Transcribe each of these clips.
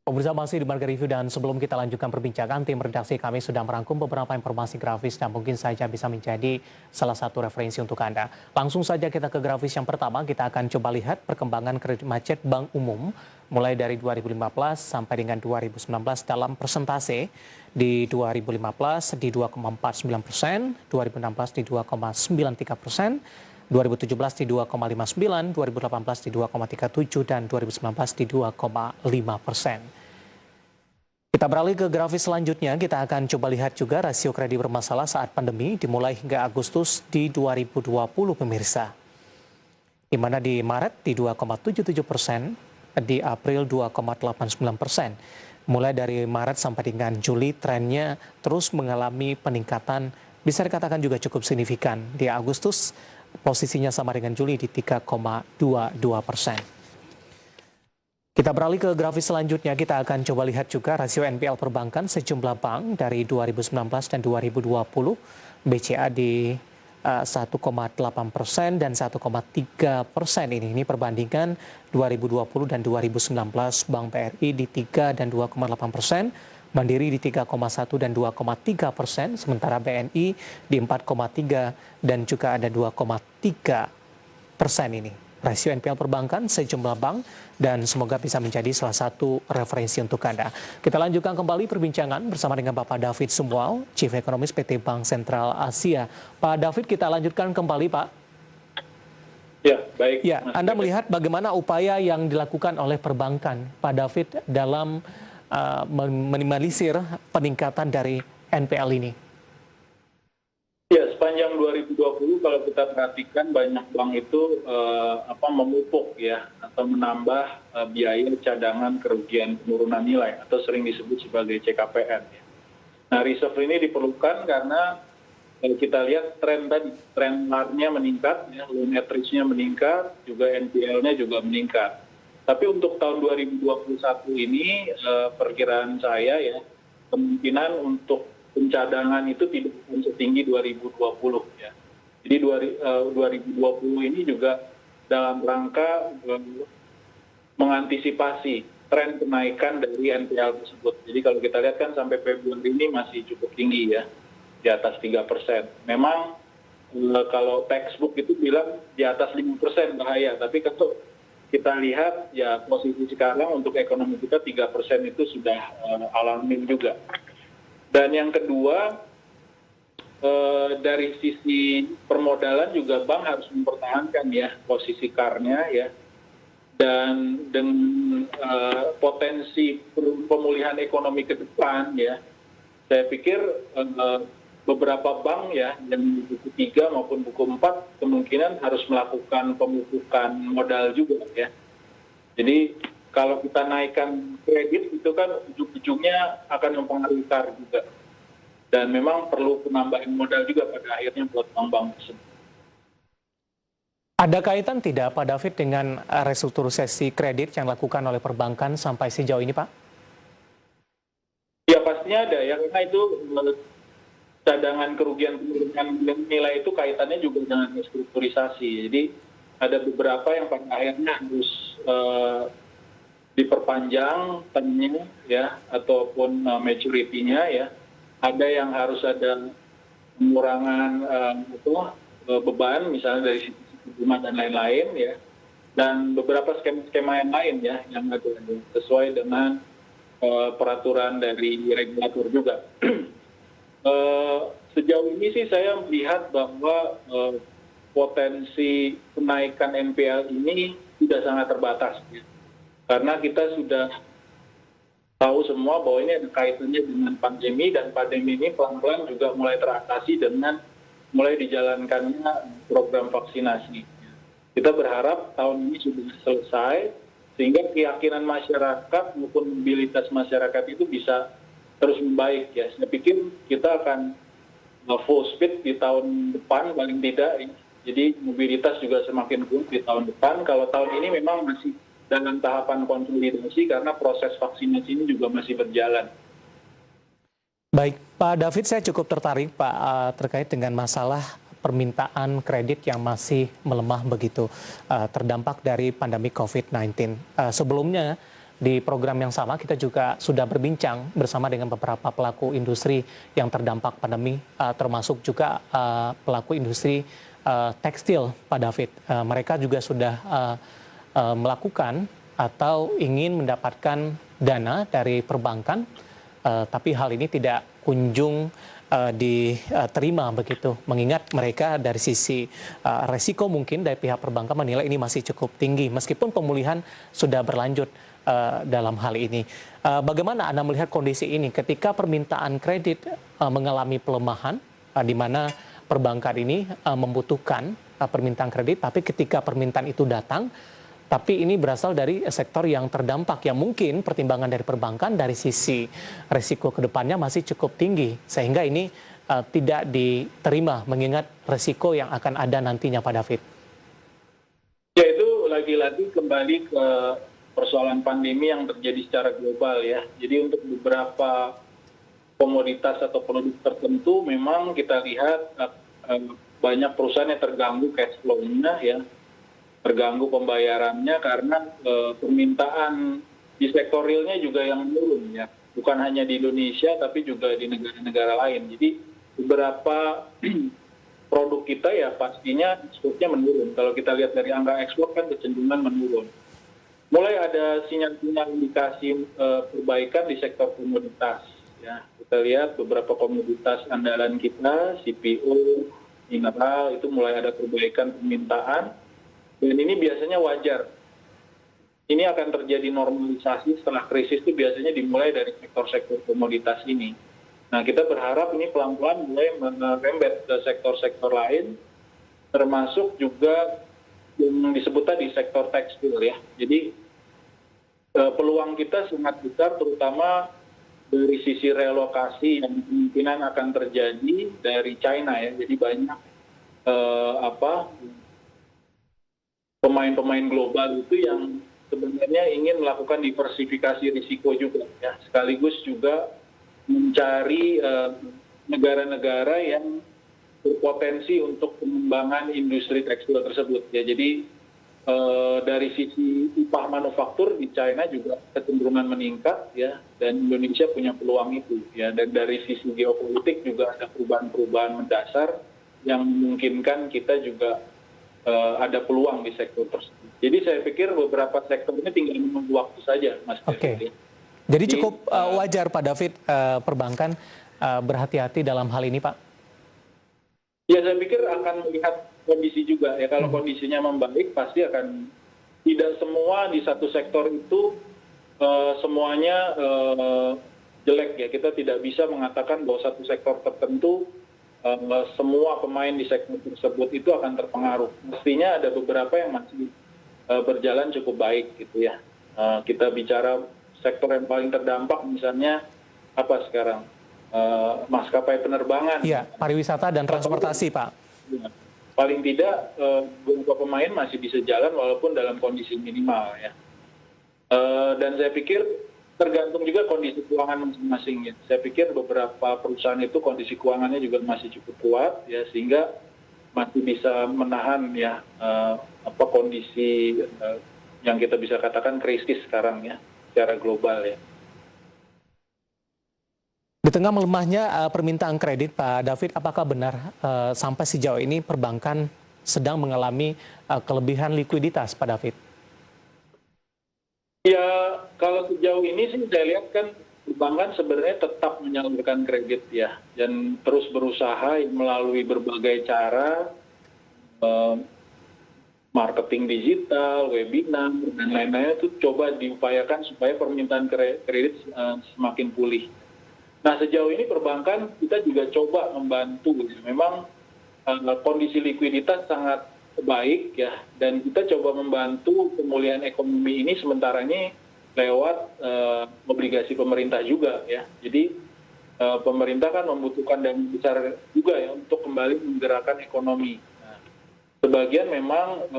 Pemirsa masih di Marga Review dan sebelum kita lanjutkan perbincangan, tim redaksi kami sudah merangkum beberapa informasi grafis dan mungkin saja bisa menjadi salah satu referensi untuk Anda. Langsung saja kita ke grafis yang pertama, kita akan coba lihat perkembangan kredit macet bank umum mulai dari 2015 sampai dengan 2019 dalam persentase di 2015 di 2,49%, 2016 di 2,93%, 2017 di 2,59, 2018 di 2,37, dan 2019 di 2,5%. Kita beralih ke grafis selanjutnya, kita akan coba lihat juga rasio kredit bermasalah saat pandemi dimulai hingga Agustus di 2020 pemirsa. Di mana di Maret di 2,77%, di April 2,89%. Mulai dari Maret sampai dengan Juli trennya terus mengalami peningkatan bisa dikatakan juga cukup signifikan. Di Agustus posisinya sama dengan Juli di 3,22%. Kita beralih ke grafis selanjutnya, kita akan coba lihat juga rasio NPL perbankan sejumlah bank dari 2019 dan 2020. BCA di 1,8% dan 1,3% ini perbandingan 2020 dan 2019. Bank BRI di 3 dan 2,8%. Mandiri di 3,1 dan 2,3%, sementara BNI di 4,3 dan juga ada 2,3% ini. Rasio NPL perbankan sejumlah bank dan semoga bisa menjadi salah satu referensi untuk Anda. Kita lanjutkan kembali perbincangan bersama dengan Bapak David Sumual, Chief Economist PT Bank Sentral Asia. Pak David, kita lanjutkan kembali, Pak. Ya, baik. Ya, Anda melihat bagaimana upaya yang dilakukan oleh perbankan, Pak David, dalam meminimalisir peningkatan dari NPL ini? Ya, sepanjang 2020 kalau kita perhatikan banyak bank itu memupuk ya atau menambah biaya cadangan kerugian penurunan nilai atau sering disebut sebagai CKPN. Ya. Nah, reserve ini diperlukan karena kita lihat tren NAR-nya meningkat, ya, loan at risk-nya meningkat, juga NPL-nya juga meningkat. Tapi untuk tahun 2021 ini perkiraan saya ya kemungkinan untuk pencadangan itu tidak akan setinggi 2020 ya. Jadi 2020 ini juga dalam rangka mengantisipasi tren kenaikan dari NPL tersebut. Jadi kalau kita lihat kan sampai Februari ini masih cukup tinggi ya, di atas 3%. Memang kalau textbook itu bilang di atas 5% bahaya, tapi kalau kita lihat ya posisi sekarang untuk ekonomi kita 3% itu sudah alamin juga. Dan yang kedua dari sisi permodalan juga bank harus mempertahankan ya posisi CAR-nya ya. Dan dengan potensi pemulihan ekonomi ke depan ya, saya pikir beberapa bank ya yang buku 3 maupun buku 4 kemungkinan harus melakukan pemupukan modal juga ya. Jadi kalau kita naikkan kredit itu kan ujung-ujungnya akan mempengaruhi CAR juga. Dan memang perlu penambahan modal juga pada akhirnya buat bank-bank tersebut. Ada kaitan tidak Pak David dengan restrukturisasi kredit yang dilakukan oleh perbankan sampai sejauh ini, Pak? Ya pastinya ada ya, karena itu cadangan kerugian penurunan nilai itu kaitannya juga dengan restrukturisasi. Jadi ada beberapa yang pada akhirnya harus diperpanjang tenurnya ya ataupun maturity-nya ya. Ada yang harus ada pengurangan beban misalnya dari sisi bunga dan lain-lain ya. Dan beberapa skema-skema yang lain ya yang ada sesuai dengan peraturan dari regulator juga. Sejauh ini sih saya melihat bahwa potensi kenaikan NPL ini sudah sangat terbatas ya. Karena kita sudah tahu semua bahwa ini ada kaitannya dengan pandemi dan pandemi ini pelan-pelan juga mulai teratasi dengan mulai dijalankannya program vaksinasi. Kita berharap tahun ini sudah selesai sehingga keyakinan masyarakat maupun mobilitas masyarakat itu bisa terus membaik ya. Saya pikir kita akan full speed di tahun depan paling tidak. Jadi mobilitas juga semakin kuat di tahun depan. Kalau tahun ini memang masih dalam tahapan konsolidasi karena proses vaksinasi ini juga masih berjalan. Baik, Pak David, saya cukup tertarik Pak terkait dengan masalah permintaan kredit yang masih melemah begitu terdampak dari pandemi COVID-19. Sebelumnya Di program yang sama kita juga sudah berbincang bersama dengan beberapa pelaku industri yang terdampak pandemi, termasuk juga pelaku industri tekstil, Pak David. Mereka juga sudah melakukan atau ingin mendapatkan dana dari perbankan, tapi hal ini tidak kunjung diterima begitu, mengingat mereka dari sisi resiko mungkin dari pihak perbankan menilai ini masih cukup tinggi meskipun pemulihan sudah berlanjut dalam hal ini. Bagaimana Anda melihat kondisi ini ketika permintaan kredit mengalami pelemahan, di mana perbankan ini membutuhkan permintaan kredit, tapi ketika permintaan itu datang, tapi ini berasal dari sektor yang terdampak, yang mungkin pertimbangan dari perbankan dari sisi risiko ke depannya masih cukup tinggi, sehingga ini tidak diterima mengingat risiko yang akan ada nantinya, Pak David. Ya, itu lagi-lagi kembali ke persoalan pandemi yang terjadi secara global ya. Jadi untuk beberapa komoditas atau produk tertentu memang kita lihat banyak perusahaan yang terganggu cash flow-nya ya, terganggu pembayarannya karena permintaan di sektor realnya juga yang menurun ya, bukan hanya di Indonesia tapi juga di negara-negara lain. Jadi beberapa produk kita ya pastinya ekspornya menurun. Kalau kita lihat dari angka ekspor kan kecenderungan menurun. Mulai ada sinyal-sinyal indikasi perbaikan di sektor komoditas ya. Kita lihat beberapa komoditas andalan kita, CPO, mineral itu mulai ada perbaikan permintaan. Dan ini biasanya wajar. Ini akan terjadi normalisasi setelah krisis itu biasanya dimulai dari sektor-sektor komoditas ini. Nah, kita berharap ini pelan-pelan mulai merembet ke sektor-sektor lain, termasuk juga yang disebut tadi sektor tekstil ya. Jadi peluang kita sangat besar, terutama dari sisi relokasi yang kemungkinan akan terjadi dari China ya. Jadi banyak pemain-pemain global itu yang sebenarnya ingin melakukan diversifikasi risiko juga ya, sekaligus juga mencari negara-negara yang berpotensi untuk pengembangan industri tekstil tersebut ya. Jadi dari sisi upah manufaktur di China juga kecenderungan meningkat ya, dan Indonesia punya peluang itu ya. Dan dari sisi geopolitik juga ada perubahan-perubahan mendasar yang memungkinkan kita juga ada peluang di sektor tersebut. Jadi saya pikir beberapa sektor ini tinggal menunggu waktu saja, Mas. Oke. Jadi cukup wajar, Pak David, perbankan berhati-hati dalam hal ini, Pak? Ya, saya pikir akan melihat kondisi juga ya. Kalau kondisinya membaik, pasti akan, tidak semua di satu sektor itu semuanya jelek ya. Kita tidak bisa mengatakan bahwa satu sektor tertentu semua pemain di sektor tersebut itu akan terpengaruh. Mestinya ada beberapa yang masih berjalan cukup baik gitu ya. Kita bicara sektor yang paling terdampak misalnya apa sekarang? Maskapai penerbangan. Iya, pariwisata dan transportasi, Pak. Ya. Paling tidak beberapa pemain masih bisa jalan walaupun dalam kondisi minimal ya. Dan saya pikir tergantung juga kondisi keuangan masing-masing ya. Saya pikir beberapa perusahaan itu kondisi keuangannya juga masih cukup kuat ya, sehingga masih bisa menahan ya kondisi yang kita bisa katakan krisis sekarang ya secara global ya. Di tengah melemahnya permintaan kredit, Pak David, apakah benar sampai sejauh ini perbankan sedang mengalami kelebihan likuiditas, Pak David? Ya, kalau sejauh ini sih saya lihat kan perbankan sebenarnya tetap menyalurkan kredit ya, dan terus berusaha melalui berbagai cara, marketing digital, webinar, dan lain-lainnya itu coba diupayakan supaya permintaan kredit semakin pulih. Nah, sejauh ini perbankan kita juga coba membantu. Memang kondisi likuiditas sangat baik ya, dan kita coba membantu pemulihan ekonomi ini sementara ini lewat obligasi pemerintah juga ya. Jadi pemerintah kan membutuhkan dana besar juga ya untuk kembali menggerakkan ekonomi. Nah, sebagian memang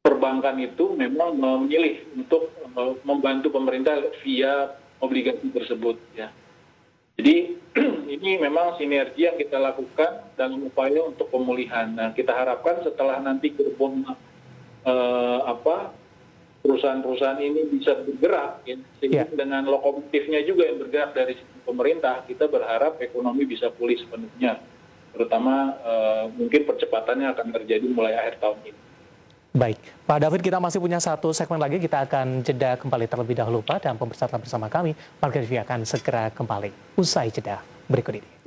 perbankan itu memang memilih untuk membantu pemerintah via obligasi tersebut ya. Jadi ini memang sinergi yang kita lakukan dalam upaya untuk pemulihan. Nah, kita harapkan setelah nanti gerbong perusahaan-perusahaan ini bisa bergerak, ya, sehingga dengan lokomotifnya juga yang bergerak dari sisi pemerintah, kita berharap ekonomi bisa pulih sepenuhnya. Terutama mungkin percepatannya akan terjadi mulai akhir tahun ini. Baik, Pak David, kita masih punya satu segmen lagi, kita akan jeda kembali terlebih dahulu Pak, dan pemirsa bersama kami, Marga TV akan segera kembali usai jeda berikut ini.